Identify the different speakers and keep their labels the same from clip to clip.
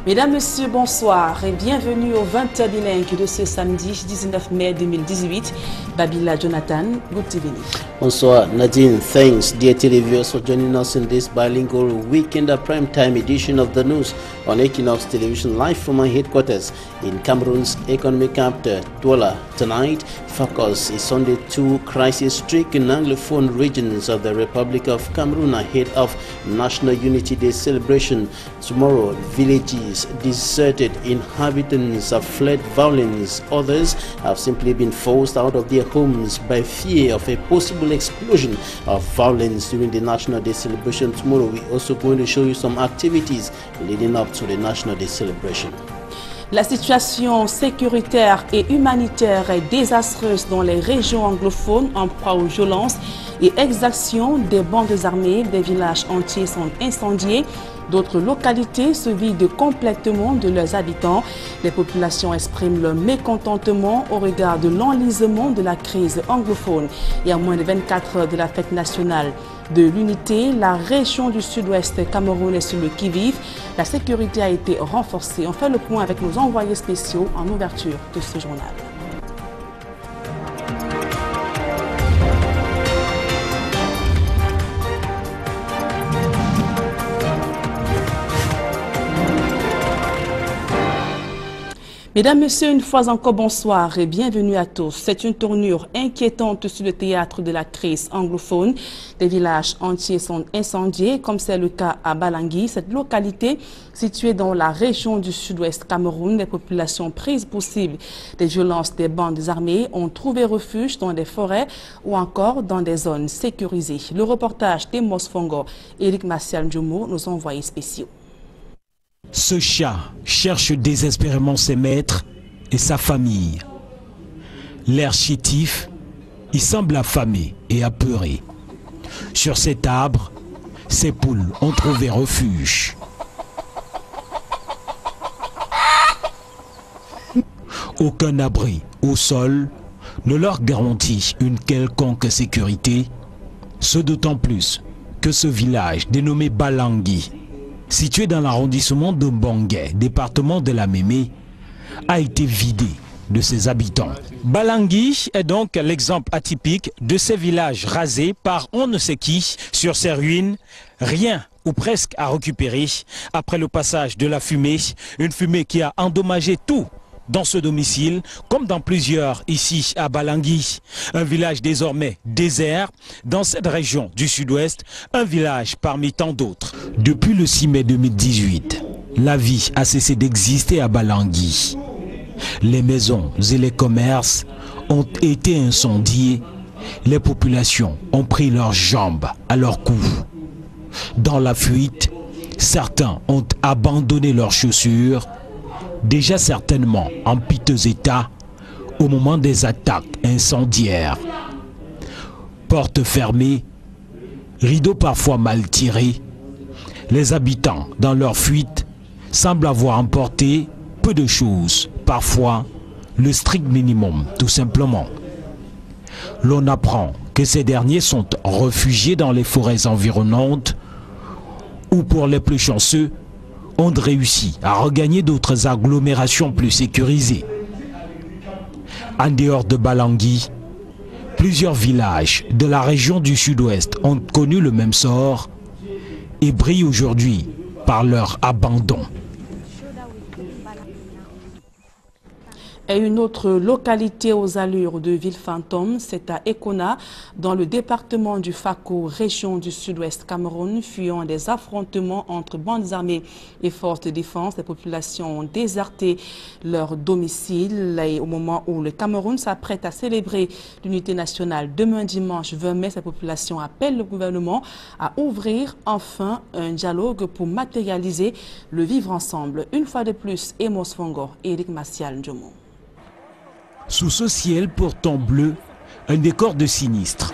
Speaker 1: Mesdames, Messieurs, bonsoir et bienvenue au 20h bilingue de ce samedi 19 mai 2018. Babila Jonathan, good evening.
Speaker 2: Bonsoir Nadine, thanks dear televiewers for joining us in this bilingual weekend prime-time edition of the news on Equinox Television live from our headquarters in Cameroon's economic capital, Douala. Tonight, focus is on the two crisis-stricken Anglophone regions of the Republic of Cameroon ahead of National Unity Day celebration. Tomorrow, villages deserted, inhabitants have fled violence. Others have simply been forced out of their homes by fear of a possible explosion of violence during the National Day celebration. Tomorrow, we're also going to show you some activities leading up to the National Day celebration.
Speaker 1: La situation sécuritaire et humanitaire est désastreuse dans les régions anglophones en proie aux violences et exactions des bandes armées. Des villages entiers sont incendiés. D'autres localités se vident complètement de leurs habitants. Les populations expriment leur mécontentement au regard de l'enlisement de la crise anglophone. Et à moins de 24 heures de la fête nationale de l'unité, la région du sud-ouest Cameroun est sur le qui-vive. La sécurité a été renforcée. On fait le point avec nos envoyés spéciaux en ouverture de ce journal. Mesdames, Messieurs, une fois encore, bonsoir et bienvenue à tous. C'est une tournure inquiétante sur le théâtre de la crise anglophone. Des villages entiers sont incendiés, comme c'est le cas à Balangui. Cette localité, située dans la région du sud-ouest Cameroun, les populations prises pour cible des violences des bandes armées ont trouvé refuge dans des forêts ou encore dans des zones sécurisées. Le reportage d'Emos Fongo et Eric Martial Ndjoumou, nos envoyés spéciaux.
Speaker 3: Ce chat cherche désespérément ses maîtres et sa famille. L'air chétif, il semble affamé et apeuré. Sur cet arbre, ses poules ont trouvé refuge. Aucun abri au sol ne leur garantit une quelconque sécurité, ce d'autant plus que ce village dénommé Balangui, situé dans l'arrondissement de Mbongué, département de la Mémé, a été vidé de ses habitants. Balangui est donc l'exemple atypique de ces villages rasés par on ne sait qui. Sur ces ruines, rien ou presque à récupérer après le passage de la fumée, une fumée qui a endommagé tout dans ce domicile, comme dans plusieurs ici à Balangui. Un village désormais désert dans cette région du sud-ouest, un village parmi tant d'autres. Depuis le 6 mai 2018, la vie a cessé d'exister à Balangui. Les maisons et les commerces ont été incendiés. Les populations ont pris leurs jambes à leur cou. Dans la fuite, certains ont abandonné leurs chaussures, déjà certainement en piteux état au moment des attaques incendiaires. Portes fermées, rideaux parfois mal tirés, les habitants dans leur fuite semblent avoir emporté peu de choses, parfois le strict minimum tout simplement. L'on apprend que ces derniers sont réfugiés dans les forêts environnantes ou pour les plus chanceux, ont réussi à regagner d'autres agglomérations plus sécurisées. En dehors de Balangui, plusieurs villages de la région du sud-ouest ont connu le même sort et brillent aujourd'hui par leur abandon.
Speaker 1: Et une autre localité aux allures de ville fantôme, c'est à Ekona, dans le département du Fako, région du sud-ouest Cameroun, fuyant des affrontements entre bandes armées et forces de défense. Les populations ont déserté leur domicile. Et au moment où le Cameroun s'apprête à célébrer l'unité nationale demain dimanche 20 mai, ces populations appellent le gouvernement à ouvrir enfin un dialogue pour matérialiser le vivre ensemble. Une fois de plus, Emos Fongo et Eric Martial Ndjoumou.
Speaker 3: Sous ce ciel pourtant bleu, un décor de sinistre.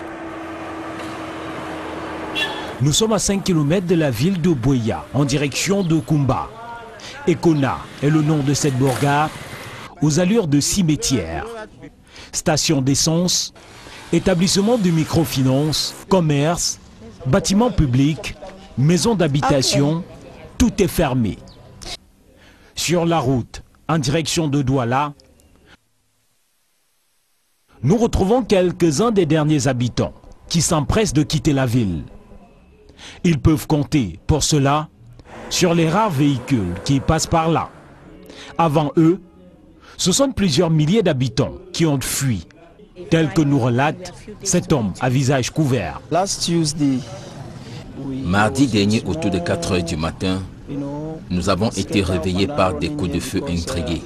Speaker 3: Nous sommes à 5 km de la ville de Boya, en direction de Kumba. Ekona est le nom de cette bourgade, aux allures de cimetière. Station d'essence, établissement de microfinance, commerce, bâtiments publics, maisons d'habitation, tout est fermé. Sur la route, en direction de Douala, nous retrouvons quelques-uns des derniers habitants qui s'empressent de quitter la ville. Ils peuvent compter, pour cela, sur les rares véhicules qui passent par là. Avant eux, ce sont plusieurs milliers d'habitants qui ont fui, tel que nous relate cet homme à visage couvert.
Speaker 4: Mardi dernier, autour de 4 heures du matin, nous avons été réveillés par des coups de feu intrigués.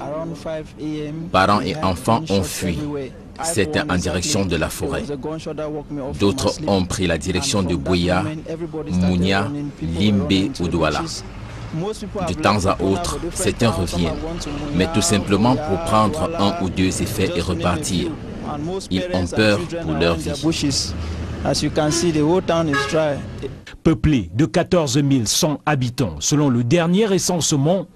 Speaker 4: Parents et enfants ont fui, certains en direction de la forêt. D'autres ont pris la direction de Buea, Mounia, Limbe ou Douala. De temps à autre, certains reviennent, mais tout simplement pour prendre un ou deux effets et repartir. Ils ont peur pour leur vie.
Speaker 3: Peuplé de 14 100 habitants, selon le dernier recensement,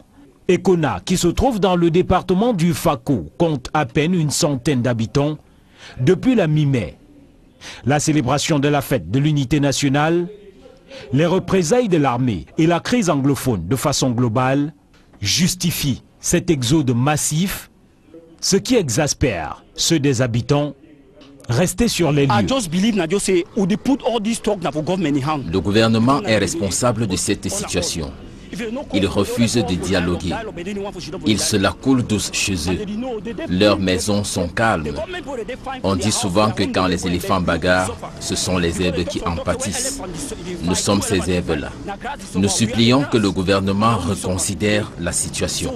Speaker 3: Ekona, qui se trouve dans le département du Fako, compte à peine une centaine d'habitants depuis la mi-mai. La célébration de la fête de l'unité nationale, les représailles de l'armée et la crise anglophone de façon globale justifient cet exode massif, ce qui exaspère ceux des habitants restés sur les lieux.
Speaker 4: Le gouvernement est responsable de cette situation. Ils refusent de dialoguer. Ils se la coulent douce chez eux. Leurs maisons sont calmes. On dit souvent que quand les éléphants bagarrent, ce sont les herbes qui en pâtissent. Nous sommes ces herbes-là. Nous supplions que le gouvernement reconsidère la situation.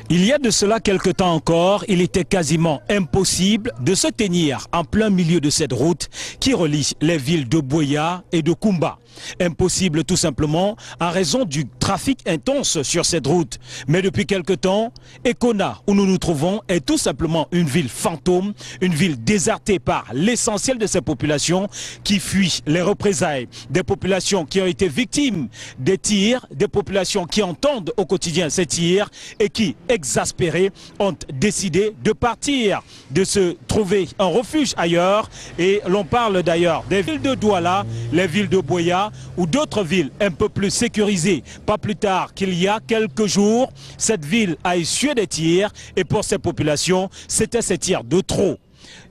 Speaker 3: Il y a de cela quelque temps encore, il était quasiment impossible de se tenir en plein milieu de cette route qui relie les villes de Buea et de Kumba. Impossible tout simplement en raison du trafic intense sur cette route. Mais depuis quelque temps, Ekona, où nous nous trouvons, est tout simplement une ville fantôme, une ville désertée par l'essentiel de ces populations qui fuient les représailles, des populations qui ont été victimes des tirs, des populations qui entendent au quotidien ces tirs et qui, exaspérés, ont décidé de partir, de se trouver un refuge ailleurs. Et l'on parle d'ailleurs des villes de Douala, les villes de Buea ou d'autres villes un peu plus sécurisées. Pas plus tard qu'il y a quelques jours, cette ville a essuyé des tirs et pour ces populations, c'était ces tirs de trop.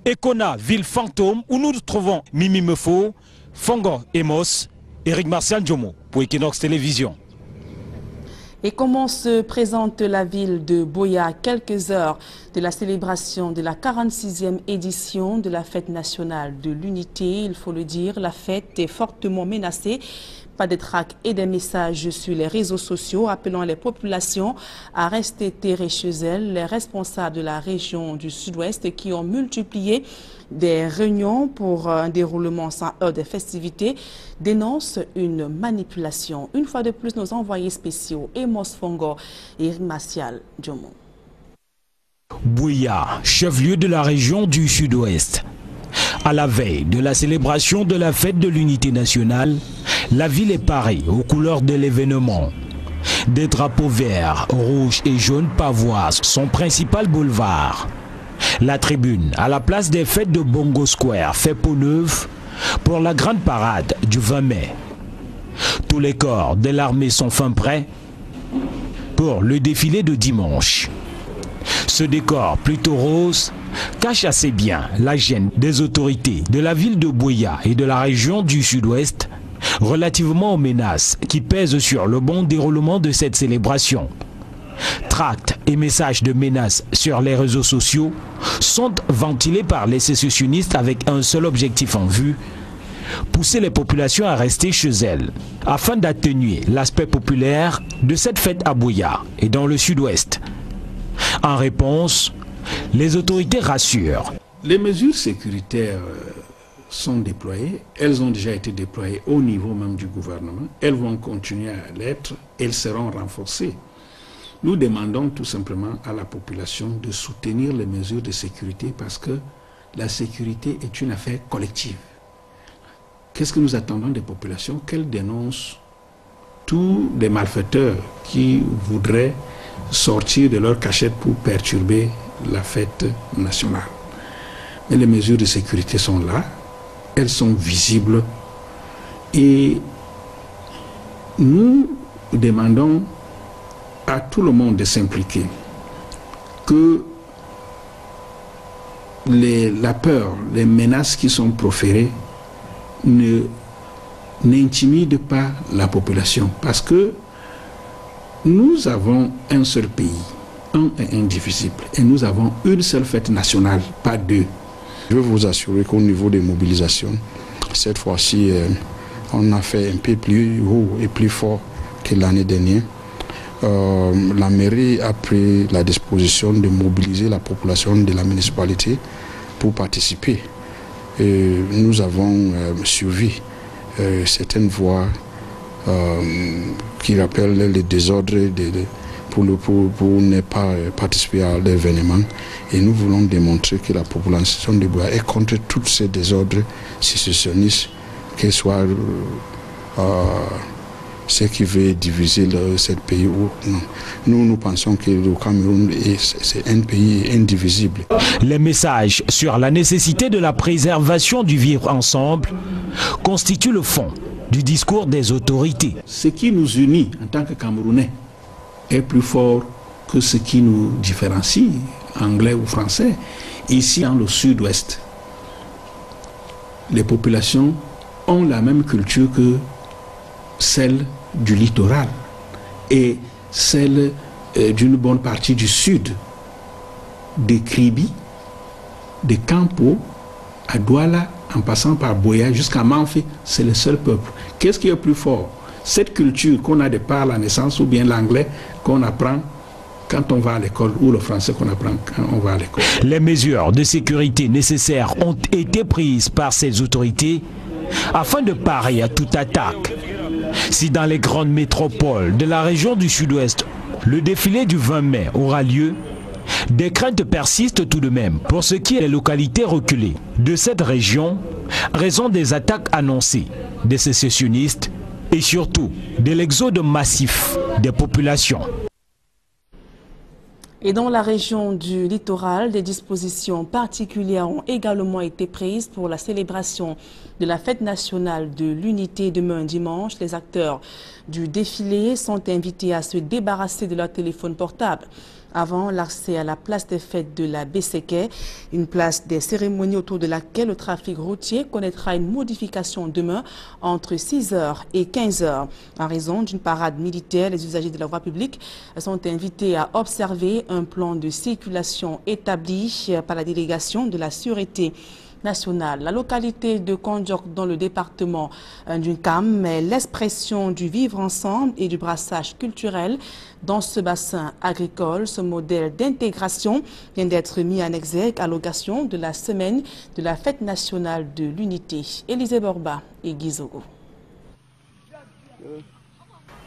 Speaker 3: Ekona, ville fantôme où nous trouvons Mimi Mefo, Fongo Emos, Eric Martial Djomo pour Equinox Télévision.
Speaker 1: Et comment se présente la ville de Buea à quelques heures de la célébration de la 46e édition de la fête nationale de l'unité? Il faut le dire, la fête est fortement menacée. Pas de traques et des messages sur les réseaux sociaux appelant les populations à rester terrées chez elles. Les responsables de la région du Sud-Ouest qui ont multiplié des réunions pour un déroulement sans heure de festivités dénoncent une manipulation. Une fois de plus, nos envoyés spéciaux, Emos Fongo et Martial Djomo.
Speaker 3: Buea, chef-lieu de la région du Sud-Ouest. À la veille de la célébration de la fête de l'unité nationale, la ville est parée aux couleurs de l'événement. Des drapeaux verts, rouges et jaunes pavoisent son principal boulevard. La tribune, à la place des fêtes de Bongo Square, fait peau neuve pour la grande parade du 20 mai. Tous les corps de l'armée sont fin prêts pour le défilé de dimanche. Ce décor plutôt rose cache assez bien la gêne des autorités de la ville de Buea et de la région du Sud-Ouest relativement aux menaces qui pèsent sur le bon déroulement de cette célébration. Tracts et messages de menaces sur les réseaux sociaux sont ventilés par les sécessionnistes avec un seul objectif en vue: pousser les populations à rester chez elles, afin d'atténuer l'aspect populaire de cette fête à Buea et dans le Sud-Ouest. En réponse, les autorités rassurent.
Speaker 5: Les mesures sécuritaires sont déployées, elles ont déjà été déployées au niveau même du gouvernement, elles vont continuer à l'être, elles seront renforcées. Nous demandons tout simplement à la population de soutenir les mesures de sécurité parce que la sécurité est une affaire collective. Qu'est-ce que nous attendons des populations? Qu'elles dénoncent tous les malfaiteurs qui voudraient sortir de leur cachette pour perturber la fête nationale. Mais les mesures de sécurité sont là, elles sont visibles et nous demandons à tout le monde de s'impliquer, que la peur, les menaces qui sont proférées n'intimident pas la population, parce que nous avons un seul pays, un et indivisible, et nous avons une seule fête nationale, pas deux.
Speaker 6: Je veux vous assurer qu'au niveau des mobilisations, cette fois-ci, on a fait un peu plus haut et plus fort que l'année dernière. La mairie a pris la disposition de mobiliser la population de la municipalité pour participer. Et nous avons suivi certaines voies qui rappellent les désordres pour ne pas participer à l'événement. Et nous voulons démontrer que la population de Buea est contre tous ces désordres sécessionnistes, qu'ils soient ce qui veut diviser ce pays ou non. Nous pensons que le Cameroun c'est un pays indivisible.
Speaker 3: Les messages sur la nécessité de la préservation du vivre ensemble constituent le fond du discours des autorités.
Speaker 5: Ce qui nous unit en tant que Camerounais est plus fort que ce qui nous différencie, anglais ou français. Ici, dans le sud-ouest, les populations ont la même culture que celle du littoral et celle d'une bonne partie du sud, de Kribi, de Campo à Douala, en passant par Buea jusqu'à Manfé. C'est le seul peuple. Qu'est-ce qui est plus fort? Cette culture qu'on a de par la naissance, ou bien l'anglais qu'on apprend quand on va à l'école, ou le français qu'on apprend quand on va à l'école.
Speaker 3: Les mesures de sécurité nécessaires ont été prises par ces autorités afin de parer à toute attaque. Si dans les grandes métropoles de la région du Sud-Ouest, le défilé du 20 mai aura lieu, des craintes persistent tout de même pour ce qui est des localités reculées de cette région, raison des attaques annoncées des sécessionnistes et surtout de l'exode massif des populations.
Speaker 1: Et dans la région du littoral, des dispositions particulières ont également été prises pour la célébration de la fête nationale de l'unité demain dimanche. Les acteurs du défilé sont invités à se débarrasser de leur téléphone portable avant l'accès à la place des fêtes de la Besséké, une place des cérémonies autour de laquelle le trafic routier connaîtra une modification demain entre 6h et 15h. En raison d'une parade militaire, les usagers de la voie publique sont invités à observer un plan de circulation établi par la délégation de la Sûreté nationale. La localité de Kondjok dans le département du Cam est l'expression du vivre ensemble et du brassage culturel dans ce bassin agricole. Ce modèle d'intégration vient d'être mis en exergue à l'occasion de la semaine de la fête nationale de l'unité. Élisée Borba et Guizogo.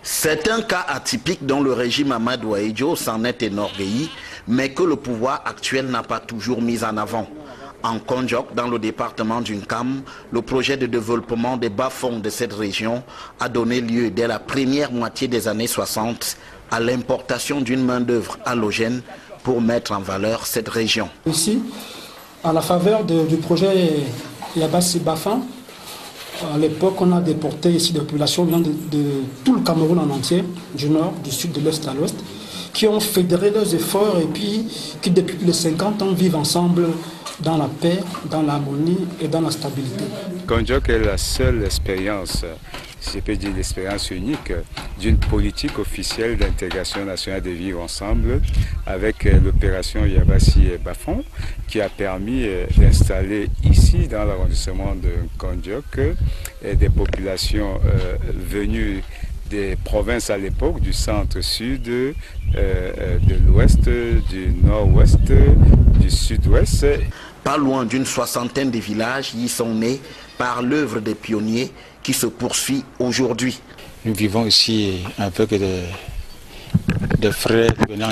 Speaker 2: C'est un cas atypique dont le régime Amadou Ahidjo s'en est enorgueilli, mais que le pouvoir actuel n'a pas toujours mis en avant. En Kondjok, dans le département du Nkam, le projet de développement des bas-fonds de cette région a donné lieu dès la première moitié des années 60 à l'importation d'une main-d'œuvre halogène pour mettre en valeur cette région.
Speaker 7: Ici, à la faveur du projet Yabassi Bafan, à l'époque, on a déporté ici des populations de tout le Cameroun en entier, du nord, du sud, de l'est à l'ouest, qui ont fédéré leurs efforts et puis qui, depuis plus de 50 ans, vivent ensemble dans la paix, dans l'harmonie et dans la stabilité.
Speaker 8: Kondjok est la seule expérience, si je peux dire l'expérience unique, d'une politique officielle d'intégration nationale de vivre ensemble avec l'opération Yabassi Bafan qui a permis d'installer ici dans l'arrondissement de Kondjok des populations venues des provinces à l'époque, du centre-sud, de l'ouest, du nord-ouest, du sud-ouest.
Speaker 2: Pas loin d'une soixantaine de villages y sont nés par l'œuvre des pionniers qui se poursuit aujourd'hui.
Speaker 9: Nous vivons ici avec des frères venant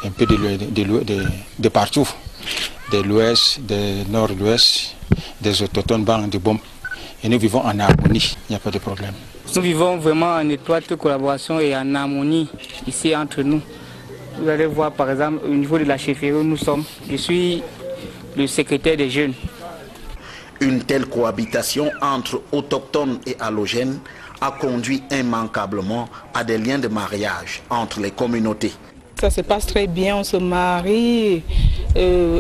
Speaker 9: un peu de partout, de l'ouest, du nord-ouest, des autochtones bancs de bombes. Et nous vivons en harmonie, il n'y a pas de problème.
Speaker 10: Nous vivons vraiment en étroite collaboration et en harmonie ici entre nous. Vous allez voir par exemple au niveau de la chefferie où nous sommes, je suis le secrétaire des jeunes.
Speaker 2: Une telle cohabitation entre autochtones et halogènes
Speaker 11: a conduit immanquablement à des liens de mariage entre les communautés.
Speaker 12: Ça se passe très bien, on se marie,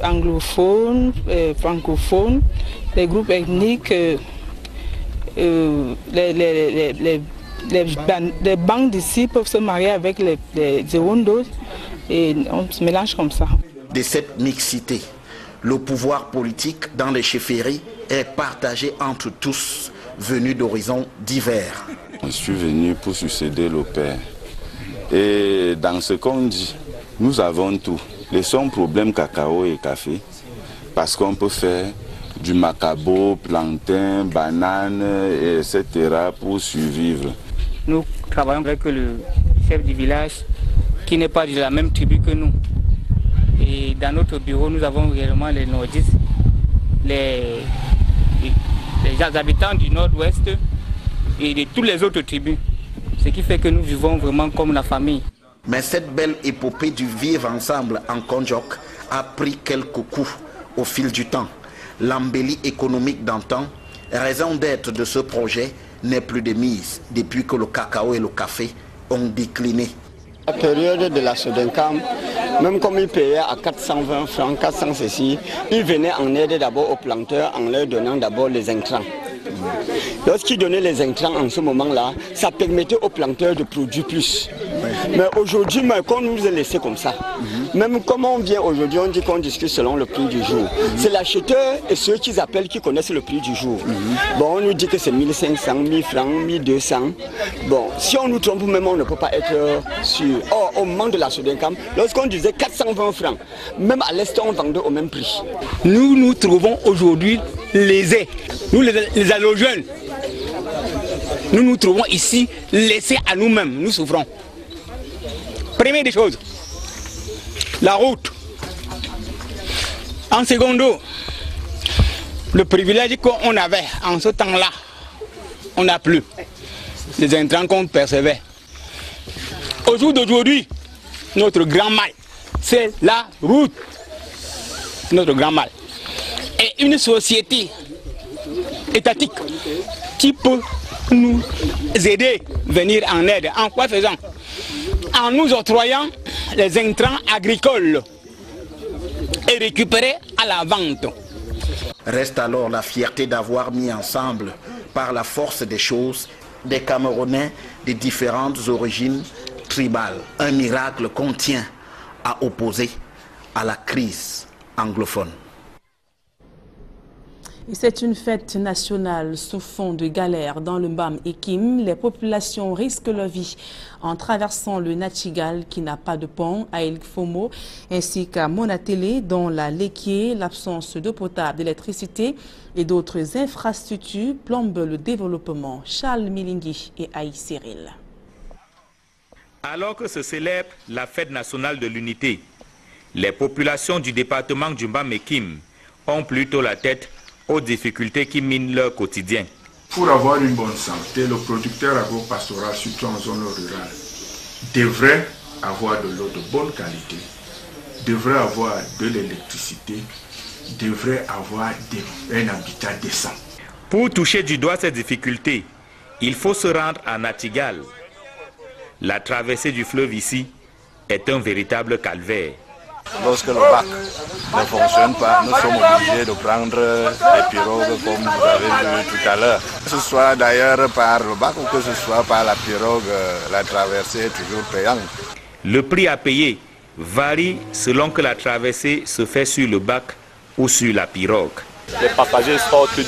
Speaker 12: anglophones, francophones, les groupes ethniques, les banques d'ici peuvent se marier avec les Zérondos et on se mélange comme ça.
Speaker 11: De cette mixité, le pouvoir politique dans les chefferies est partagé entre tous, venus d'horizons divers.
Speaker 13: Je suis venu pour succéder le père. Et dans ce qu'on dit, nous avons tout. Laissons problème cacao et café, parce qu'on peut faire du macabo, plantain, banane, etc. pour survivre.
Speaker 10: Nous travaillons avec le chef du village qui n'est pas de la même tribu que nous. Et dans notre bureau, nous avons réellement les nordistes, les habitants du nord-ouest et de toutes les autres tribus. Ce qui fait que nous vivons vraiment comme la famille.
Speaker 11: Mais cette belle épopée du vivre ensemble en Konjok a pris quelques coups au fil du temps. L'embellie économique d'antan, raison d'être de ce projet, n'est plus de mise depuis que le cacao et le café ont décliné.
Speaker 14: La période de la Sodencam, même comme ils payaient à 420 francs, 400 ceci, ils venaient en aide d'abord aux planteurs en leur donnant d'abord les intrants. Lorsqu'ils donnaient les intrants en ce moment-là, ça permettait aux planteurs de produire plus. Mais aujourd'hui, qu'on nous a laissé comme ça, même comme on vient aujourd'hui, on dit qu'on discute selon le prix du jour. C'est l'acheteur et ceux qui appellent qui connaissent le prix du jour. Bon, on nous dit que c'est 1500, 1000 francs, 1200. Bon, si on nous trompe, même on ne peut pas être sûr. Or, au moment de la Sodencam, lorsqu'on disait 420 francs, même à l'Est, on vendait au même prix.
Speaker 15: Nous nous trouvons aujourd'hui lésés. Nous, les allogènes, nous nous trouvons ici laissés à nous-mêmes. Nous souffrons. Première des choses, la route. En secondo, le privilège qu'on avait en ce temps-là, on n'a plus. Les intrants qu'on percevait. Au jour d'aujourd'hui, notre grand mal, c'est la route. Notre grand mal. Et une société étatique qui peut nous aider, venir en aide. En quoi faisant? En nous octroyant les intrants agricoles et récupérer à la vente.
Speaker 11: Reste alors la fierté d'avoir mis ensemble, par la force des choses, des Camerounais de différentes origines tribales. Un miracle qu'on tient à opposer à la crise anglophone.
Speaker 1: C'est une fête nationale sous fond de galère dans le Mbam et Kim. Les populations risquent leur vie en traversant le Natchigal qui n'a pas de pont à El Fomo ainsi qu'à Monatélé dont la Léquier, l'absence d'eau potable, d'électricité et d'autres infrastructures plombent le développement. Charles Milingui et Aïe Cyril.
Speaker 16: Alors que se célèbre la fête nationale de l'unité, les populations du département du Mbam et Kim ont plutôt la tête aux difficultés qui minent leur quotidien.
Speaker 5: Pour avoir une bonne santé, le producteur agro-pastoral, surtout en zone rurale, devrait avoir de l'eau de bonne qualité, devrait avoir de l'électricité, devrait avoir un habitat décent.
Speaker 16: Pour toucher du doigt ces difficultés, il faut se rendre à Natchigal. La traversée du fleuve ici est un véritable calvaire.
Speaker 17: Lorsque le bac ne fonctionne pas, nous sommes obligés de prendre des pirogues comme vous avez vu tout à l'heure. Que ce soit d'ailleurs par le bac ou que ce soit par la pirogue, la traversée est toujours payante.
Speaker 16: Le prix à payer varie selon que la traversée se fait sur le bac ou sur la pirogue.
Speaker 18: Les passagers sortent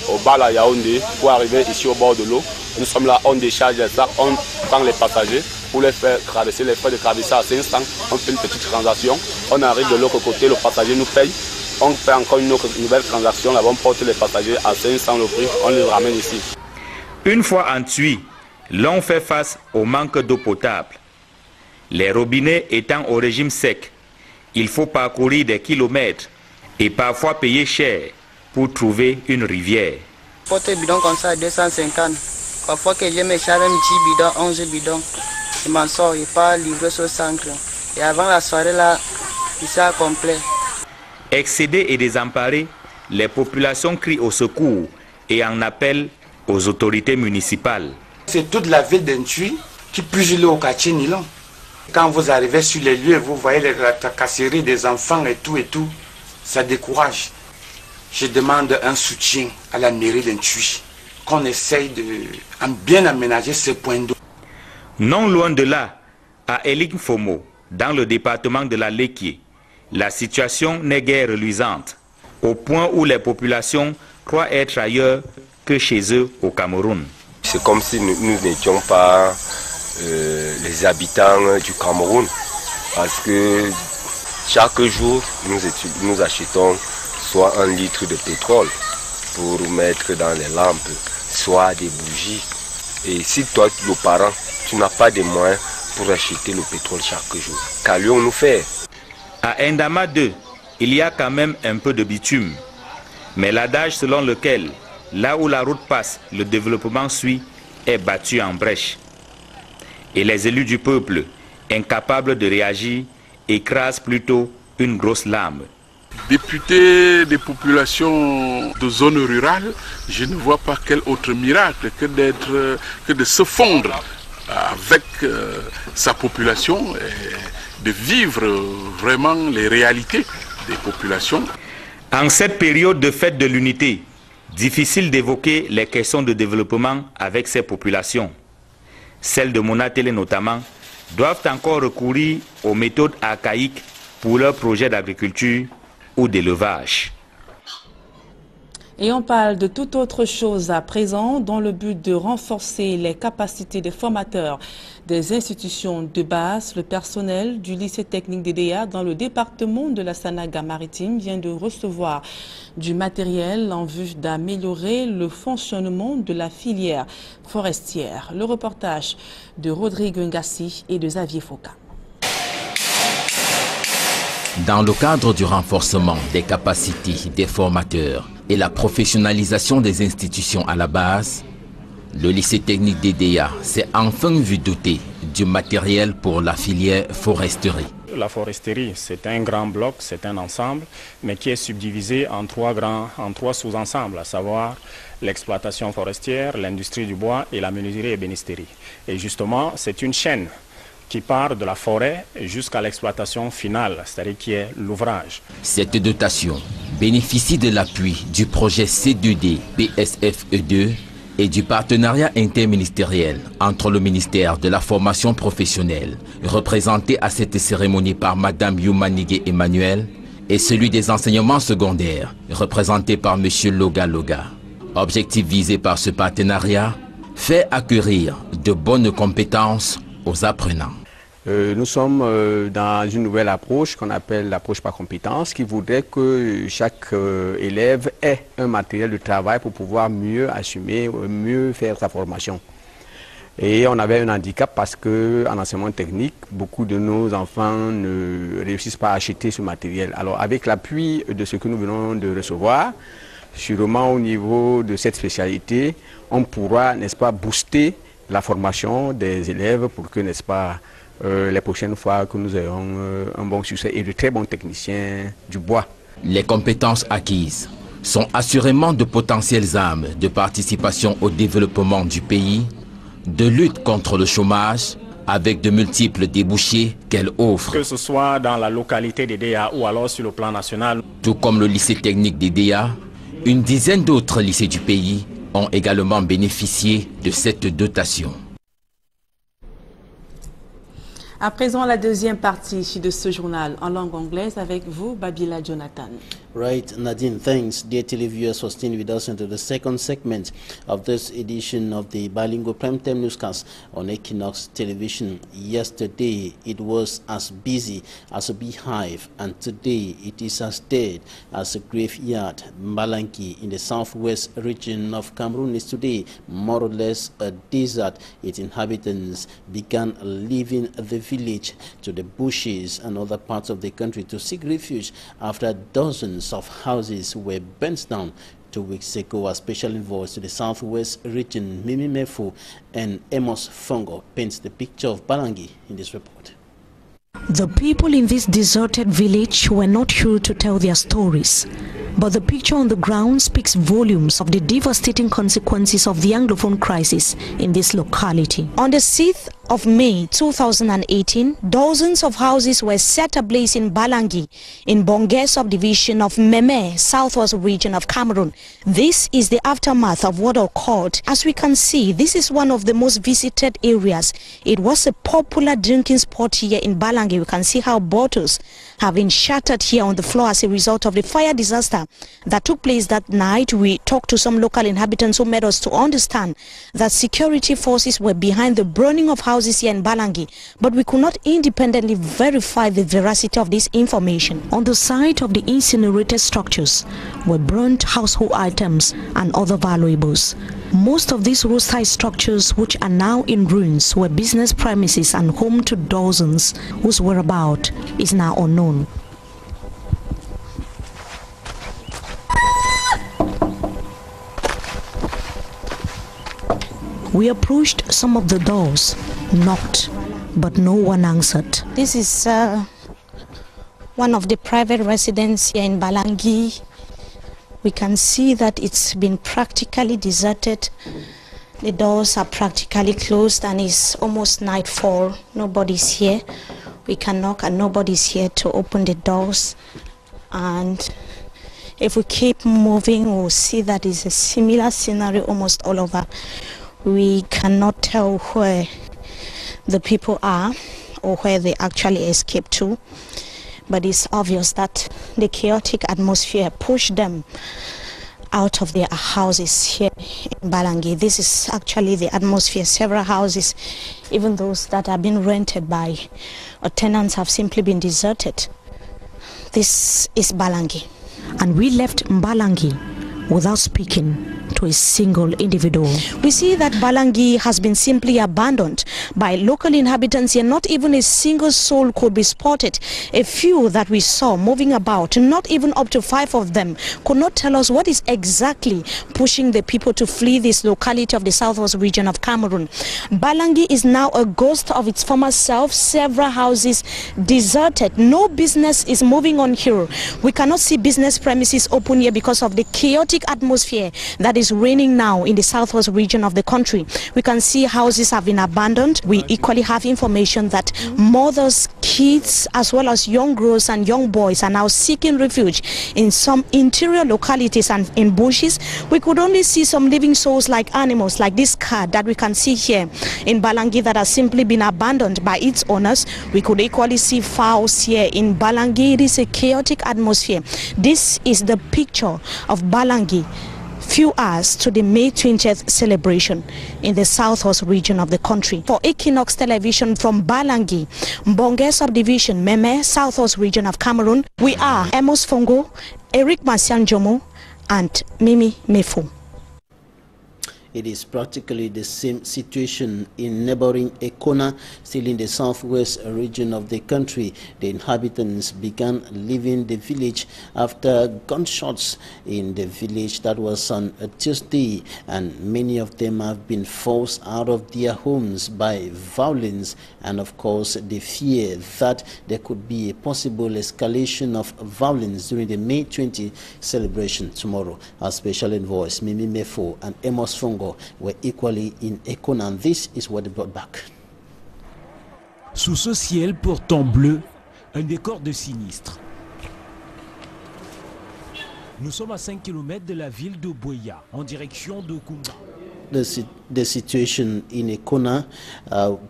Speaker 18: au bas à Yaoundé pour arriver ici au bord de l'eau. Nous sommes là, on décharge ça, on prend les passagers pour les faire traverser, les frais de traversée à 500. On fait une petite transaction, on arrive de l'autre côté, le passager nous paye. On fait encore une nouvelle transaction, là on porte les passagers à 500 le prix, on les ramène ici.
Speaker 16: Une fois en Tui, l'on fait face au manque d'eau potable. Les robinets étant au régime sec, il faut parcourir des kilomètres et parfois payer cher pour trouver une rivière.
Speaker 10: Porter bidon comme ça à 250. Parfois que je me charge un petit bidon, 11 bidons. Je m'en sors, je pars livrer sur 5. Et avant la soirée là, il sera complet.
Speaker 16: Excédées et désemparées, les populations crient au secours et en appellent aux autorités municipales.
Speaker 19: C'est toute la ville d'Ntui qui puise l'eau au quartier Nilon. Quand vous arrivez sur les lieux, vous voyez la tracasserie des enfants et tout, ça décourage. Je demande un soutien à la mairie d'Ntui, qu'on essaye de bien aménager ces points d'eau.
Speaker 16: Non loin de là, à Eling-Fomo, dans le département de la Lekié, la situation n'est guère reluisante, au point où les populations croient être ailleurs que chez eux au Cameroun.
Speaker 20: C'est comme si nous n'étions pas les habitants du Cameroun, parce que chaque jour nous achetons soit 1 litre de pétrole pour mettre dans les lampes, soit des bougies. Et si toi, le parent, tu n'as pas de moyens pour acheter le pétrole chaque jour, qu'allions-nous faire?
Speaker 16: À Ndama 2, il y a quand même un peu de bitume, mais l'adage selon lequel là où la route passe, le développement suit, est battu en brèche. Et les élus du peuple, incapables de réagir, écrasent plutôt une grosse lame.
Speaker 21: Député des populations de zones rurales, je ne vois pas quel autre miracle que de se fondre avec sa population et de vivre vraiment les réalités des populations.
Speaker 16: En cette période de fête de l'unité, difficile d'évoquer les questions de développement avec ces populations. Celles de Monatélé notamment, doivent encore recourir aux méthodes archaïques pour leurs projets d'agriculture ou d'élevage.
Speaker 1: Et on parle de toute autre chose à présent dans le but de renforcer les capacités des formateurs des institutions de base. Le personnel du lycée technique d'Edea dans le département de la Sanaga-Maritime vient de recevoir du matériel en vue d'améliorer le fonctionnement de la filière forestière. Le reportage de Rodrigue Ngassi et de Xavier Foka.
Speaker 4: Dans le cadre du renforcement des capacités des formateurs et la professionnalisation des institutions à la base, le lycée technique d'Edea s'est enfin vu doté du matériel pour la filière foresterie.
Speaker 22: La foresterie, c'est un grand bloc, c'est un ensemble, mais qui est subdivisé en trois sous-ensembles, à savoir l'exploitation forestière, l'industrie du bois et la menuiserie et bénisterie. Et justement, c'est une chaîne qui part de la forêt jusqu'à l'exploitation finale, c'est-à-dire qui est l'ouvrage.
Speaker 4: Cette dotation bénéficie de l'appui du projet C2D PSFE2 et du partenariat interministériel entre le ministère de la formation professionnelle, représenté à cette cérémonie par Madame Yumanigé Emmanuel, et celui des enseignements secondaires, représenté par Monsieur Loga Loga. Objectif visé par ce partenariat, faire acquérir de bonnes compétences aux apprenants.
Speaker 23: Nous sommes dans une nouvelle approche qu'on appelle l'approche par compétences, qui voudrait que chaque élève ait un matériel de travail pour pouvoir mieux assumer, mieux faire sa formation. Et on avait un handicap parce qu'en enseignement technique, beaucoup de nos enfants ne réussissent pas à acheter ce matériel. Alors avec l'appui de ce que nous venons de recevoir, sûrement au niveau de cette spécialité, on pourra, n'est-ce pas, booster la formation des élèves pour que, n'est-ce pas, les prochaines fois que nous ayons un bon succès et de très bons techniciens du bois.
Speaker 4: Les compétences acquises sont assurément de potentielles armes de participation au développement du pays, de lutte contre le chômage, avec de multiples débouchés qu'elle offre.
Speaker 22: Que ce soit dans la localité d'Edea ou alors sur le plan national.
Speaker 4: Tout comme le lycée technique d'Edea, une dizaine d'autres lycées du pays ont également bénéficié de cette dotation.
Speaker 1: À présent, la deuxième partie de ce journal en langue anglaise avec vous, Babila Jonathan.
Speaker 2: Right, Nadine, thanks. Dear televiewers for staying with us into the second segment of this edition of the bilingual primetime newscast on Equinox Television. Yesterday, it was as busy as a beehive, and today it is as dead as a graveyard. Malanki in the southwest region of Cameroon is today more or less a desert. Its inhabitants began leaving the village to the bushes and other parts of the country to seek refuge after dozens of houses were burnt down 2 weeks ago. A special envoy to the southwest region, Mimi Mefu and Amos Fongo, paints the picture of Balangi in this report.
Speaker 24: The people in this deserted village were not sure to tell their stories.
Speaker 3: But the picture on the ground speaks volumes of the devastating consequences of the Anglophone crisis in this locality. On the 6th of May 2018, dozens of houses were set ablaze in Balangi, in Bongé subdivision of Meme, southwest region of Cameroon. This is the aftermath of what occurred. As we can see, this is one of the most visited areas. It was a popular drinking spot here in Balangi. We can see how bottles have been shattered here on the floor as a result of the fire disaster that took place that night. We talked to some local inhabitants who made us to understand that security forces were behind the burning of houses here in Balangi, but we could not independently verify the veracity of this information. On the site of the incinerated structures were burnt household items and other valuables. Most of these roadside structures, which are now in ruins, were business premises and home to dozens whose whereabouts is now unknown. We approached some of the doors, knocked, but no one answered.
Speaker 6: This is one of the private residences here in Balangi. We can see that it's been practically deserted. The doors are practically closed and it's almost nightfall. Nobody's here. We can knock and nobody's here to open the doors. And if we keep moving, we'll see that it's a similar scenario almost all over. We cannot tell where the people are or where they actually escaped to. But it's obvious that the chaotic atmosphere pushed them out of their houses here in Balangi. This is actually the atmosphere. Several houses, even those that have been rented by tenants, have simply been deserted. This is Balangi.
Speaker 3: And we left Balangi without speaking to a single individual.
Speaker 6: We see that Balangi has been simply abandoned by local inhabitants here. Not even a single soul could be spotted. A few that we saw moving about, not even up to 5 of them, could not tell us what is exactly pushing the people to flee this locality of the southwest region of Cameroon. Balangi is now a ghost of its former self. Several houses deserted. No business is moving on here. We cannot see business premises open here because of the chaotic atmosphere that is reigning now in the southwest region of the country. We can see houses have been abandoned. We equally have information that mothers, kids, as well as young girls and young boys are now seeking refuge in some interior localities and in bushes. We could only see some living souls like animals, like this cat that we can see here in Balangi that has simply been abandoned by its owners. We could equally see fowls here in Balangi. It is a chaotic atmosphere. This is the picture of Balangi few hours to the May 20th celebration in the southwest region of the country. For Equinox Television from Balangi, Bongé subdivision, Meme, southwest region of Cameroon, we are Amos Fongo, Eric Masian-Jomo, and Mimi Mefo.
Speaker 2: It is practically the same situation in neighboring Ekona, still in the southwest region of the country. The inhabitants began leaving the village after gunshots in the village. That was on a Tuesday, and many of them have been forced out of their homes by violence, and of course the fear that there could be a possible escalation of violence during the May 20 celebration tomorrow. Our special envoys Mimi Mefo and Amos Fongo were equally in Ekona, and this is what they brought back.
Speaker 7: Sous ce ciel pourtant bleu, un décor de sinistre. Nous sommes à 5 km de la ville de Boya, en direction de Kumba.
Speaker 2: The situation in Ekona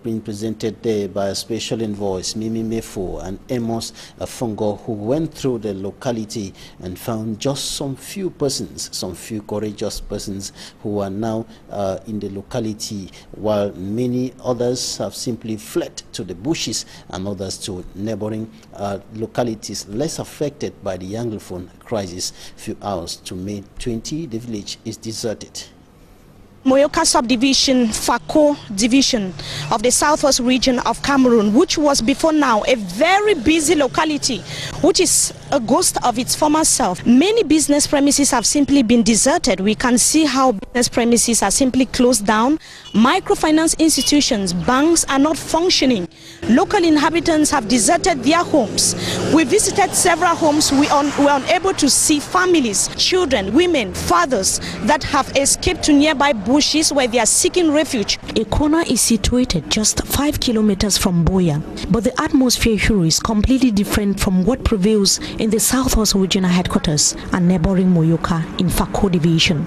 Speaker 2: being presented there by a special envoys Mimi Mefo and Amos Fongo, who went through the locality and found just some few persons, some few courageous persons who are now in the locality, while many others have simply fled to the bushes and others to neighboring localities less affected by the Anglophone crisis. Few hours to May 20, the village is deserted.
Speaker 6: Moyoka subdivision, Fako division of the southwest region of Cameroon, which was before now a very busy locality, which is a ghost of its former self. Many business premises have simply been deserted. We can see how business premises are simply closed down. Microfinance institutions, banks are not functioning. Local inhabitants have deserted their homes. We visited several homes. We were unable to see families, children, women, fathers that have escaped to nearby bushes where they are seeking refuge.
Speaker 3: Ekona is situated just 5 kilometers from Buea, but the atmosphere here is completely different from what prevails in the Southwest Regional Headquarters and neighboring Moyoka in Fako Division.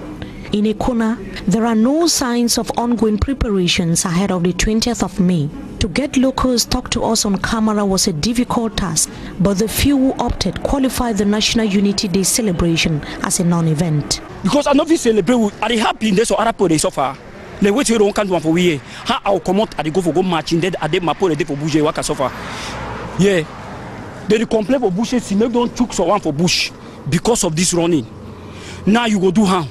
Speaker 3: In Ekona, there are no signs of ongoing preparations ahead of the 20th of May. To get locals talk to us on camera was a difficult task, but the few who opted qualified the National Unity Day celebration as a non-event.
Speaker 8: Because I know we celebrate, are they happy in this or other people so far? They wait to don't come for we. How I'll come out and go for go marching dead at the mapo de for bush waka so far. Yeah. They complain for bushes, see, maybe don't chook so one for bush because of this running. Now you go do how?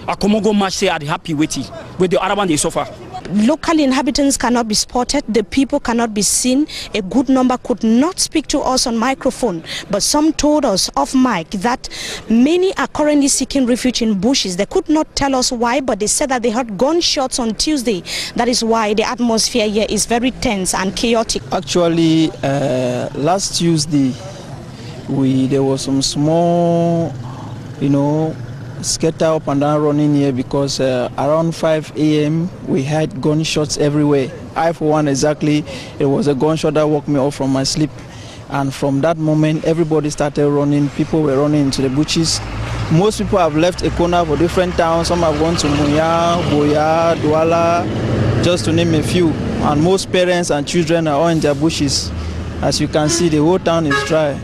Speaker 8: I come go match say are they happy with it, with the other one they suffer.
Speaker 6: Local inhabitants cannot be spotted, the people cannot be seen. A good number could not speak to us on microphone, but some told us off mic that many are currently seeking refuge in bushes. They could not tell us why, but they said that they heard gunshots on Tuesday. That is why the atmosphere here is very tense and chaotic.
Speaker 9: Actually, last Tuesday, there was some small, scatter up and down running here because around 5 a.m. we had gunshots everywhere. I, for one, exactly, it was a gunshot that woke me up from my sleep. And from that moment, everybody started running. People were running into the bushes. Most people have left Ekona for different towns. Some have gone to Muya, Boya, Douala, just to name a few. And most parents and children are all in their bushes. As you can see, the whole town is dry.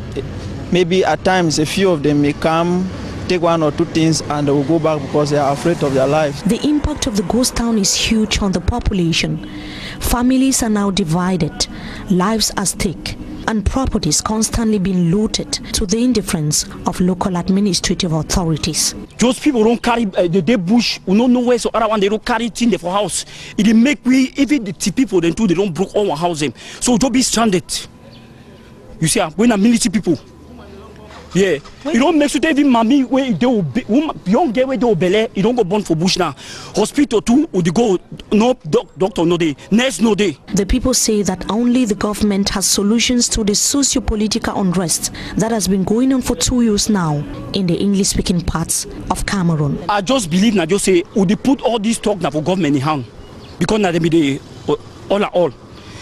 Speaker 9: Maybe at times, a few of them may come, take one or two things and they will go back because they are afraid of their lives.
Speaker 3: The impact of the ghost town is huge on the population. Families are now divided, lives are at stake, and properties constantly being looted to the indifference of local administrative authorities.
Speaker 8: Those people don't carry the bush, we don't know where so other one they don't carry things for house. It make we even the people then too they don't broke all our house them. So don't be stranded. You see, when a military people. Yeah, you don't make sure even mommy where they will be, young girl where they will belay, you don't go born for bush now. Hospital too, or they go no doctor no day, nurse no day.
Speaker 3: The people say that only the government has solutions to the socio-political unrest that has been going on for 2 years now in the English-speaking parts of Cameroon.
Speaker 8: I just believe now, just say, would they put all this talk now for government in hand? Because now they be the all.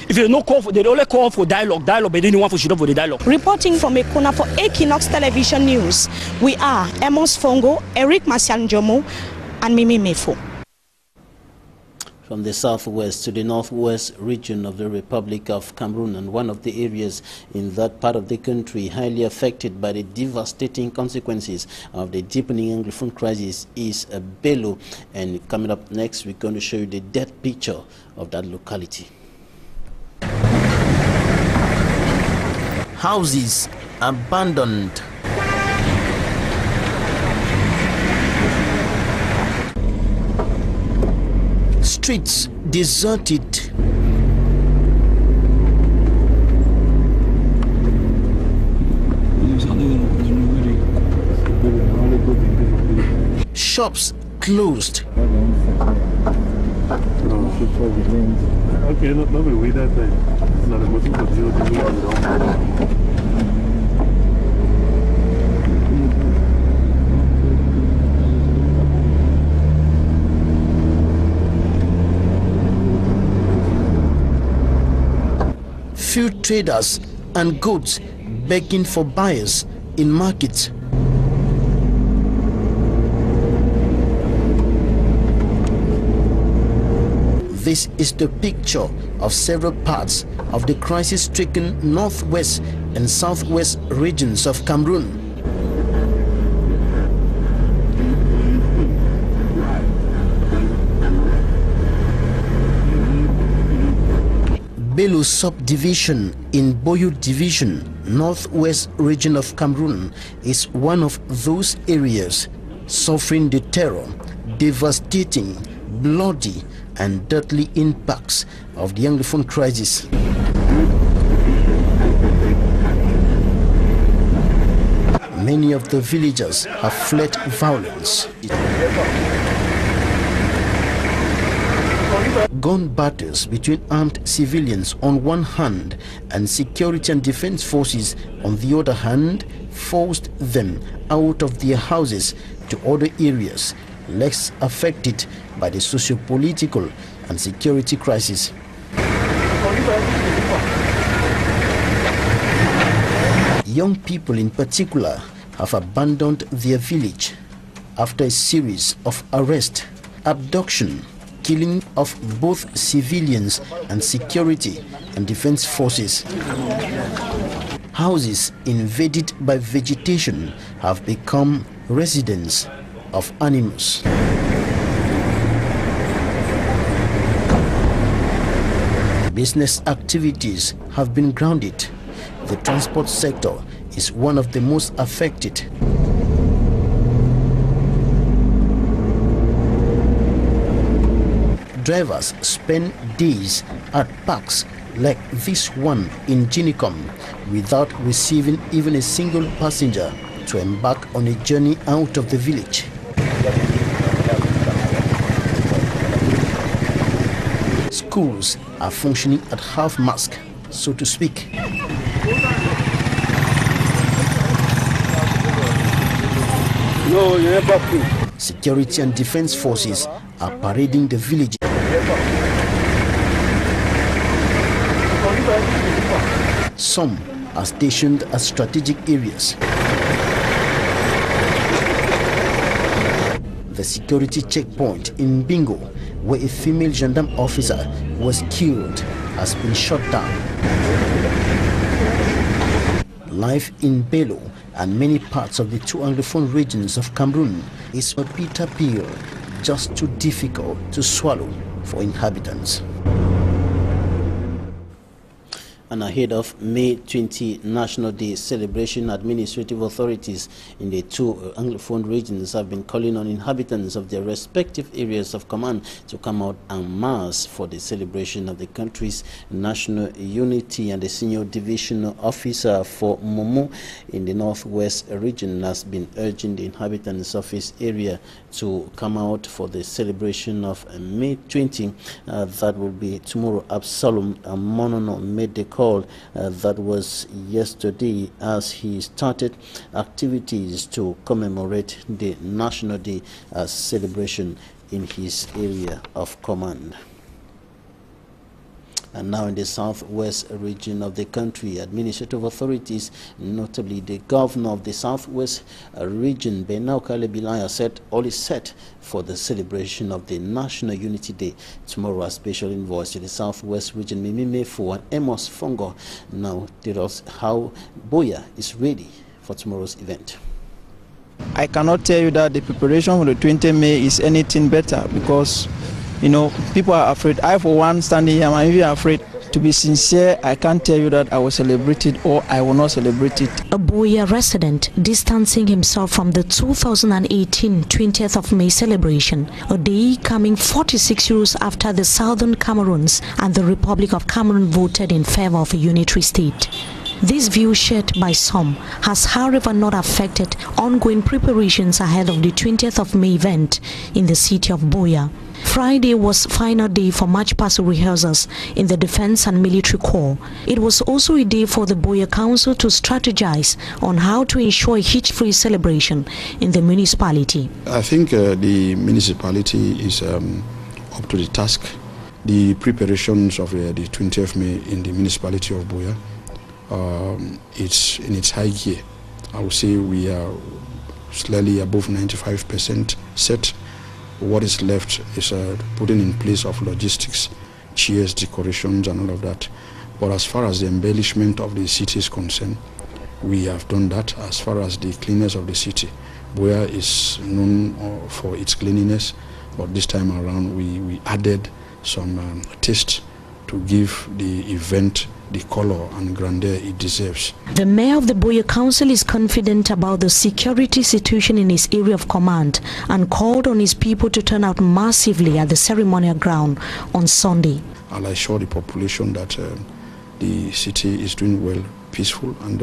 Speaker 8: If they don't call for, they only call for dialogue, but they didn't want to shut up for the dialogue.
Speaker 6: Reporting from Ekona for Equinox Television News, we are Amos Fongo, Eric Masianjomo, and Mimi Mefo.
Speaker 2: From the southwest to the northwest region of the Republic of Cameroon, and one of the areas in that part of the country highly affected by the devastating consequences of the deepening Anglophone crisis is Bello. And coming up next, we're going to show you the death picture of that locality. Houses abandoned. Streets deserted. Shops closed.
Speaker 12: Okay, not the way that not a motive of zero.
Speaker 2: Few traders and goods begging for buyers in markets. This is the picture of several parts of the crisis-stricken northwest and southwest regions of Cameroon. Bello subdivision in Boyo division, northwest region of Cameroon, is one of those areas suffering the terror, devastating bloody and deadly impacts of the Anglophone crisis. Many of the villagers have fled violence. Gun battles between armed civilians on one hand and security and defense forces on the other hand forced them out of their houses to other areas less affected by the socio-political and security crisis. Young people in particular have abandoned their village after a series of arrests, abduction, killing of both civilians and security and defense forces. Houses invaded by vegetation have become residents of animals. Business activities have been grounded. The transport sector is one of the most affected. Drivers spend days at parks like this one in Ginicom without receiving even a single passenger to embark on a journey out of the village. Schools are functioning at half-mast, so to speak. Security and defense forces are parading the village. Some are stationed at strategic areas. The security checkpoint in Bingo, where a female gendarme officer was killed, has been shut down. Life in Bello and many parts of the two Anglophone regions of Cameroon is a bitter pill, just too difficult to swallow for inhabitants. And ahead of May 20 National Day celebration, administrative authorities in the two Anglophone regions have been calling on inhabitants of their respective areas of command to come out en masse for the celebration of the country's national unity. And the senior division officer for Momo in the northwest region has been urging the inhabitants of his area to come out for the celebration of May 20. That will be tomorrow. Absalom Monono made the call that was yesterday as he started activities to commemorate the National Day celebration in his area of command. And now in the southwest region of the country, administrative authorities, notably the governor of the southwest region, Benau Kalebilaya, said all is set for the celebration of the National Unity Day tomorrow. A special envoy to the southwest region, Mimi Mefo and Amos Fongo, now tell us how Buea is ready for tomorrow's event.
Speaker 9: I cannot tell you that the preparation for the 20th May is anything better because, you know, people are afraid. I, for one, standing here, I'm even afraid. To be sincere, I can't tell you that I will celebrate it or I will not celebrate it.
Speaker 3: A Buea resident distancing himself from the 2018 20th of May celebration, a day coming 46 years after the Southern Cameroons and the Republic of Cameroon voted in favor of a unitary state. This view shared by some has however not affected ongoing preparations ahead of the 20th of May event in the city of Buea. Friday was final day for march past rehearsals in the Defense and Military Corps. It was also a day for the Buea Council to strategize on how to ensure a hitch-free celebration in the municipality.
Speaker 13: I think the municipality is up to the task. The preparations of the 20th May in the municipality of Buea, it's in its high gear. I would say we are slightly above 95% set. What is left is putting in place of logistics, chairs, decorations and all of that. But as far as the embellishment of the city is concerned, we have done that. As far as the cleanness of the city, Buea is known for its cleanliness, but this time around we added some taste to give the event the color and grandeur it deserves.
Speaker 3: The mayor of the Buea Council is confident about the security situation in his area of command and called on his people to turn out massively at the ceremonial ground on Sunday.
Speaker 13: I'll assure the population that the city is doing well, peaceful, and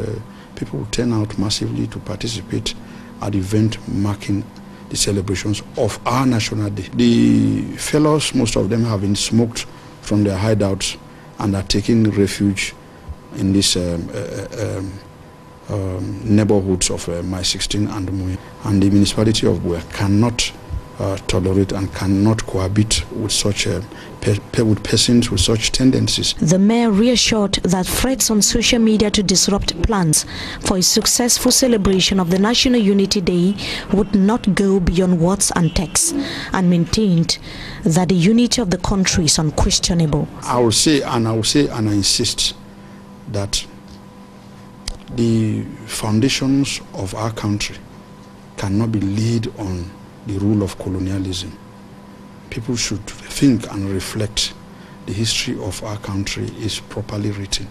Speaker 13: people will turn out massively to participate at the event marking the celebrations of our National Day. The fellows, most of them have been smoked from their hideouts and are taking refuge in these neighborhoods of My 16 and Muya. And the municipality of Buea cannot tolerate and cannot cohabit with such with persons with such tendencies.
Speaker 3: The mayor reassured that threats on social media to disrupt plans for a successful celebration of the National Unity Day would not go beyond words and texts, and maintained that the unity of the country is unquestionable.
Speaker 13: I will say and I insist that the foundations of our country cannot be laid on the rule of colonialism. People should think and reflect. The history of our country is properly written.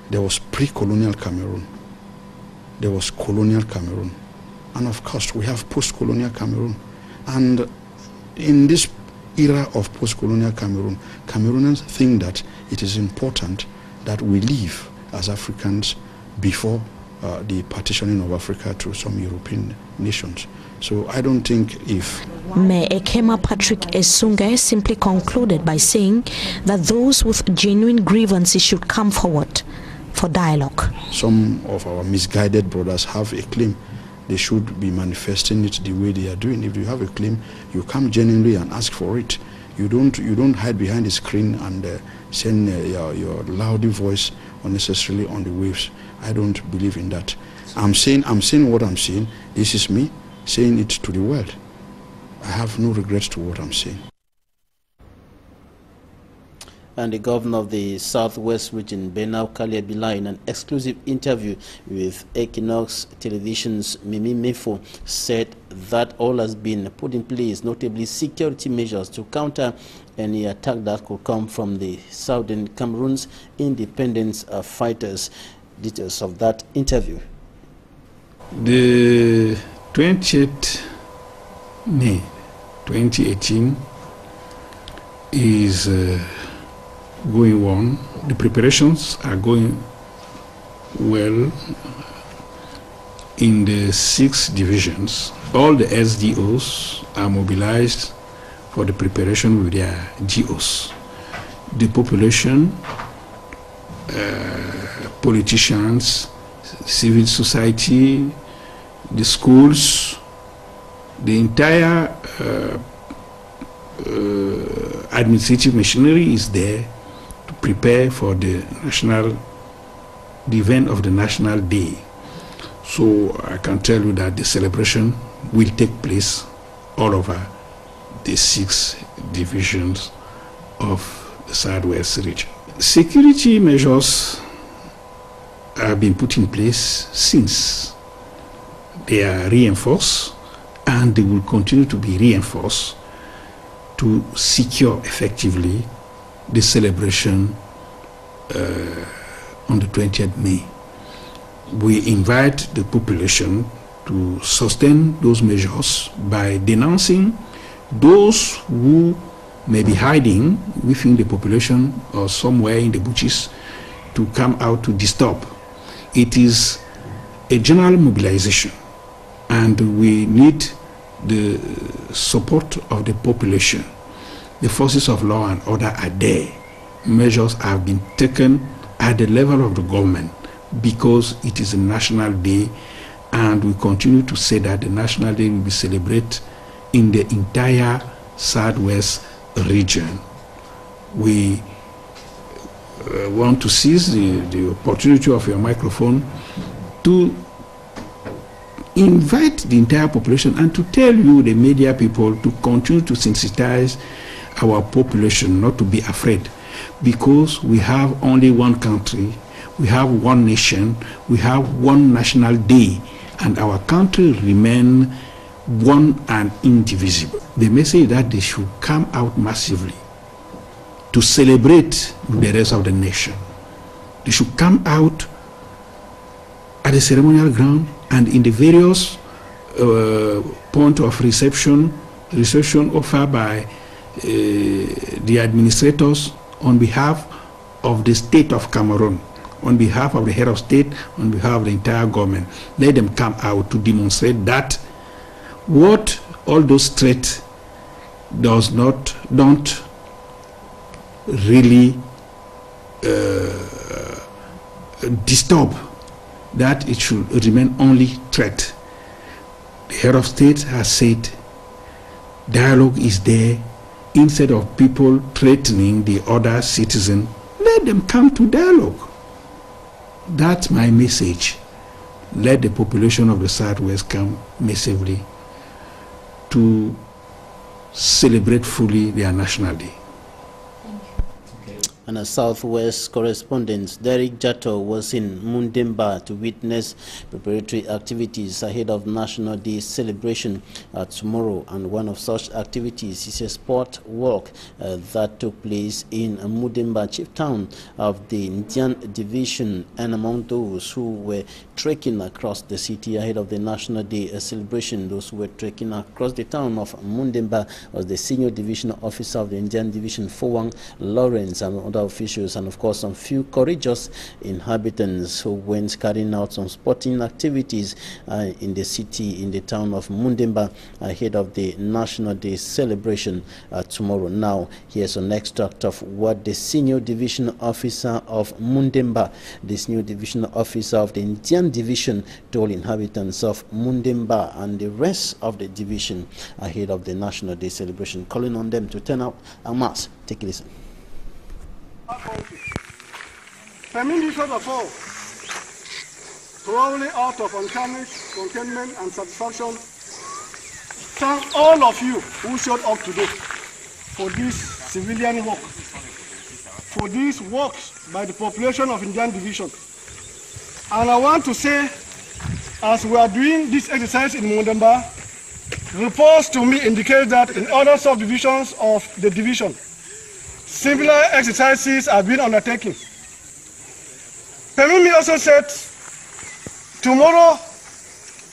Speaker 13: There was pre-colonial Cameroon. There was colonial Cameroon. And of course, we have post-colonial Cameroon. And in this era of post-colonial Cameroon, Cameroonians think that it is important that we live as Africans before the partitioning of Africa to some European nations. So I don't think if...
Speaker 3: Mayor Ekema Patrick Esunga simply concluded by saying that those with genuine grievances should come forward for dialogue.
Speaker 13: Some of our misguided brothers have a claim. They should be manifesting it the way they are doing. If you have a claim, you come genuinely and ask for it. You don't hide behind the screen and send your loud voice unnecessarily on the waves. I don't believe in that. I'm saying what I'm saying. This is me saying it to the world. I have no regrets to what I'm saying.
Speaker 2: And the governor of the Southwest region, Benau Kaliabila, in an exclusive interview with Equinox Television's Mimi Mefo, said that all has been put in place, notably security measures to counter any attack that could come from the southern Cameroon's independence fighters. Details of that interview.
Speaker 5: The 20th May 2018 is going on. The preparations are going well in the 6 divisions. All the SDOs are mobilized for the preparation with their GOs. The population, politicians, civil society, the schools, the entire administrative machinery is there to prepare for the event of the National Day. So I can tell you that the celebration will take place all over the 6 divisions of the Southwest region. Security measures have been put in place since. They are reinforced and they will continue to be reinforced to secure effectively the celebration on the 20th May. We invite the population to sustain those measures by denouncing those who may be hiding within the population or somewhere in the bushes to come out to disturb. It is a general mobilization, and we need the support of the population. The forces of law and order are there. Measures have been taken at the level of the government because it is a national day, and we continue to say that the National Day will be celebrated in the entire Southwest region. We want to seize the opportunity of your microphone to invite the entire population and to tell you, the media people, to continue to sensitize our population not to be afraid, because we have only one country, we have one nation, we have one national day, and our country remain one and indivisible. The message that they should come out massively to celebrate with the rest of the nation. They should come out at the ceremonial ground and in the various point of reception offered by the administrators on behalf of the state of Cameroon, on behalf of the head of state, on behalf of the entire government. Let them come out to demonstrate that what all those threats don't really disturb, that it should remain only threat. The head of state has said dialogue is there. Instead of people threatening the other citizen, let them come to dialogue. That's my message. Let the population of the Southwest come massively to celebrate fully their National Day.
Speaker 2: And a Southwest correspondent, Derek Jato, was in Mundemba to witness preparatory activities ahead of National Day celebration tomorrow. And one of such activities is a sport walk that took place in Mundemba, chief town of the Indian Division. And among those who were trekking across the city ahead of the National Day celebration, those who were trekking across the town of Mundemba was the Senior Division Officer of the Indian Division, Fowang Lawrence, and other officials, and of course some few courageous inhabitants who went carrying out some sporting activities in the city, in the town of Mundemba, ahead of the National Day celebration tomorrow. Now, here's an extract of what the Senior Division Officer of Mundemba, the Senior Division Officer of the Indian Division, told inhabitants of Mundemba and the rest of the division ahead of the National Day celebration, calling on them to turn out en masse. Take a listen.
Speaker 11: Permit me first of all, thoroughly out of untarnished contentment and satisfaction, thank all of you who showed up today for this civilian work, for these works by the population of Indian Division. And I want to say, as we are doing this exercise in Mundemba, reports to me indicate that in other subdivisions of the division, similar exercises have been undertaken. Permit me also say, tomorrow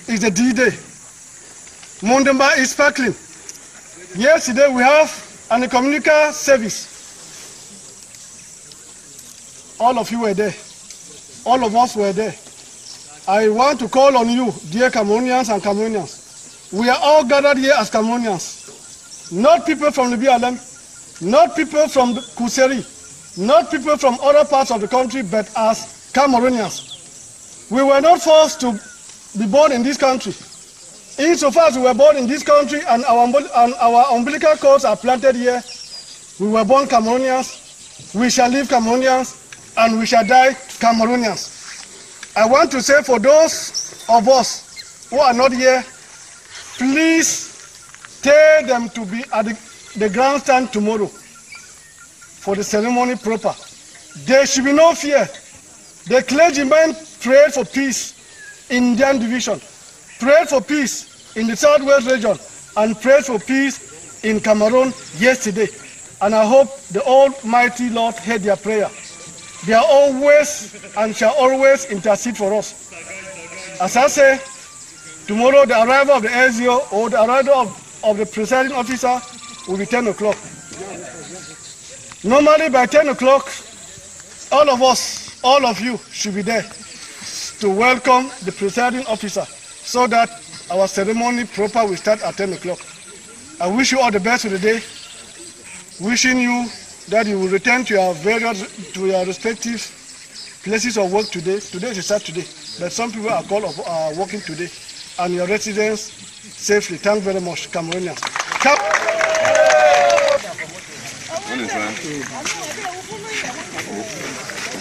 Speaker 11: is the D-Day. Mundemba is sparkling. Yesterday we have an communica service. All of you were there. All of us were there. I want to call on you, dear Cameroonians and Cameroonians. We are all gathered here as Cameroonians, not people from the BLM, not people from the Kuseri, not people from other parts of the country, but as Cameroonians. We were not forced to be born in this country. Insofar as we were born in this country and our umbilical cords are planted here, we were born Cameroonians, we shall live Cameroonians, and we shall die Cameroonians. I want to say for those of us who are not here, please tell them to be at the grandstand tomorrow for the ceremony proper. There should be no fear. The clergymen prayed for peace in Indian Division, prayed for peace in the Southwest region, and prayed for peace in Cameroon yesterday. And I hope the Almighty Lord heard their prayer. They are always and shall always intercede for us. As I say, tomorrow the arrival of the SEO or the arrival of the presiding officer will be 10 o'clock. Normally by 10 o'clock, all of us, all of you should be there to welcome the presiding officer so that our ceremony proper will start at 10 o'clock. I wish you all the best for the day, wishing you that you will return to your respective places of work today. Today is a Saturday, but some people are working today, and your residents safely. Thank you very much, Cameroonians.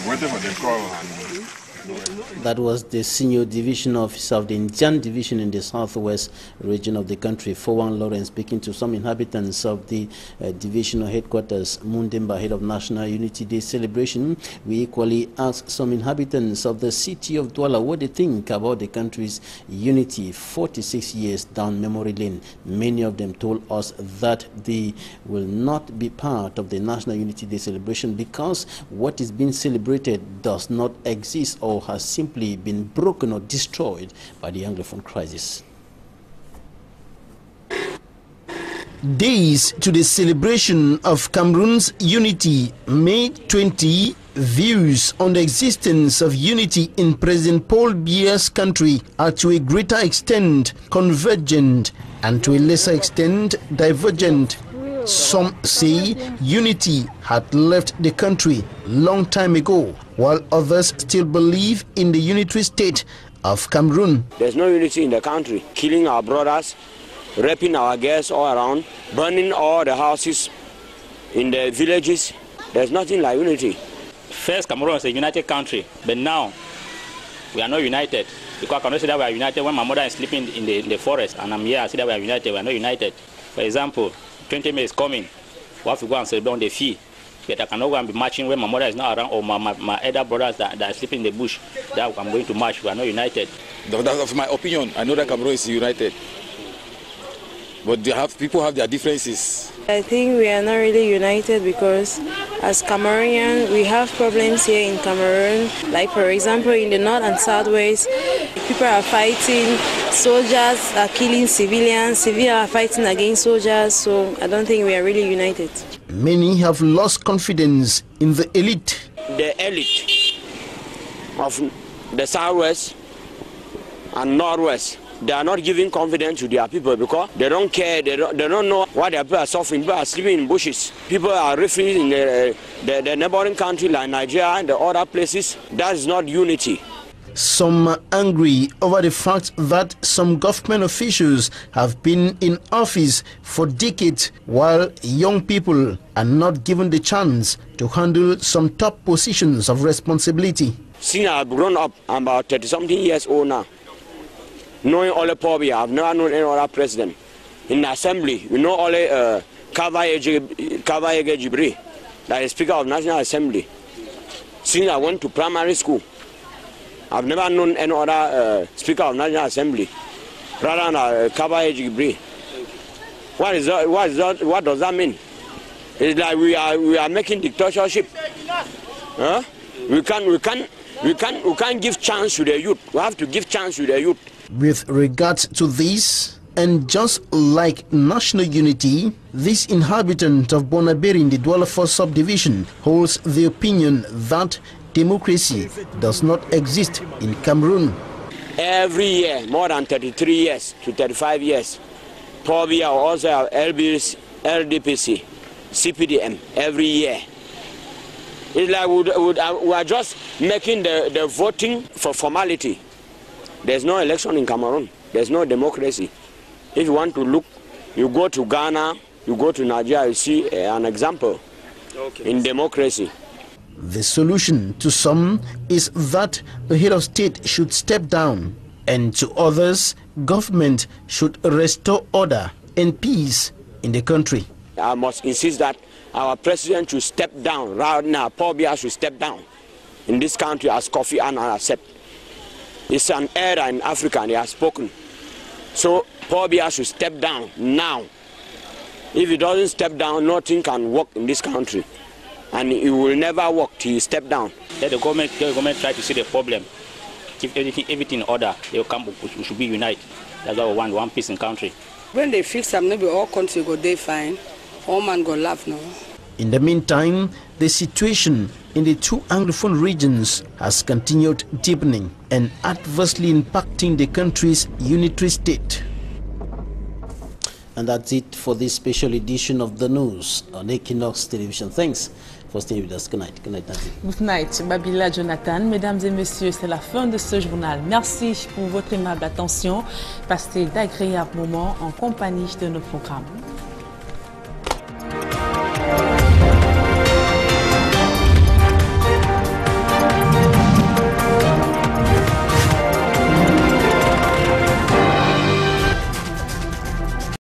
Speaker 14: Waiting for the call.
Speaker 2: That was the senior division officer of the Njan division in the southwest region of the country, Fowang Lawrence, speaking to some inhabitants of the divisional headquarters, Mundemba, ahead of National Unity Day celebration. We equally asked some inhabitants of the city of Douala what they think about the country's unity 46 years down memory lane. Many of them told us that they will not be part of the National Unity Day celebration because what is being celebrated does not exist or has simply been broken or destroyed by the Anglophone crisis.
Speaker 14: Days to the celebration of Cameroon's unity, May 20, views on the existence of unity in President Paul Biya's country are to a greater extent convergent and to a lesser extent divergent. Some say unity had left the country long time ago, while others still believe in the unitary state of Cameroon.
Speaker 15: There's no unity in the country. Killing our brothers, raping our girls all around, burning all the houses in the villages. There's nothing like unity.
Speaker 17: First, Cameroon was a united country, but now we are not united. Because I cannot say that we are united when my mother is sleeping in the forest and I'm here, I say that we are united. We are not united. For example, 20 May is coming. We have to go and celebrate on the fee. But I cannot go and be marching when my mother is not around or my elder brothers that are sleeping in the bush. That I'm going to march. We are not united.
Speaker 24: That's my opinion. I know that Cameroon is united. But people have their differences.
Speaker 25: I think we are not really united because as Cameroonians, we have problems here in Cameroon. Like for example, in the north and southwest, people are fighting, soldiers are killing civilians, civilians are fighting against soldiers, so I don't think we are really united.
Speaker 14: Many have lost confidence in the elite.
Speaker 15: The elite of the southwest and northwest, they are not giving confidence to their people because they don't care, they don't know what their people are suffering. People are sleeping in bushes. People are refugees in the neighboring country like Nigeria and the other places. That is not unity.
Speaker 14: Some are angry over the fact that some government officials have been in office for decades while young people are not given the chance to handle some top positions of responsibility.
Speaker 15: Since I've grown up, I'm about 30-something years old now. Knowing Ole Pobia, I've never known any other president. In the assembly, we know Ole Kavayege Jibri, that is Speaker of National Assembly. Since I went to primary school, I've never known any other Speaker of National Assembly rather than Kavayege Jibri. What does that mean? It's like we are making dictatorship. Huh? We can't give chance to the youth. We have to give chance to the youth.
Speaker 14: With regards to this, and just like national unity, this inhabitant of Bonaberi in the Douala 4 subdivision holds the opinion that democracy does not exist in Cameroon.
Speaker 15: Every year, more than 33 years to 35 years, probably also have LDPC, CPDM every year. It's like we are just making the voting for formality. There's no election in Cameroon. There's no democracy. If you want to look, you go to Ghana, you go to Nigeria, you see an example in democracy.
Speaker 14: The solution to some is that the head of state should step down, and to others, government should restore order and peace in the country.
Speaker 15: I must insist that our president should step down. Right now, Paul Biya should step down in this country as Kofi Annan has said. It's an error in Africa and he has spoken. So Paul Biya should step down now. If he doesn't step down, nothing can work in this country. And it will never work till he step down.
Speaker 17: Let the government try to see the problem. Keep everything in order. They will come, we should be united. That's why we want one peace in country.
Speaker 26: When they fix them, maybe all country go they fine. All man go laugh now.
Speaker 14: In the meantime, the situation in the two Anglophone regions has continued deepening and adversely impacting the country's unitary state.
Speaker 2: And that's it for this special edition of the news on Equinox Television. Thanks for staying with us. Good night. Good night, Nancy.
Speaker 1: Good night, Babila Jonathan. Mesdames et messieurs, c'est la fin de ce journal. Merci pour votre aimable attention. Passez d'agréables moments en compagnie de nos programmes.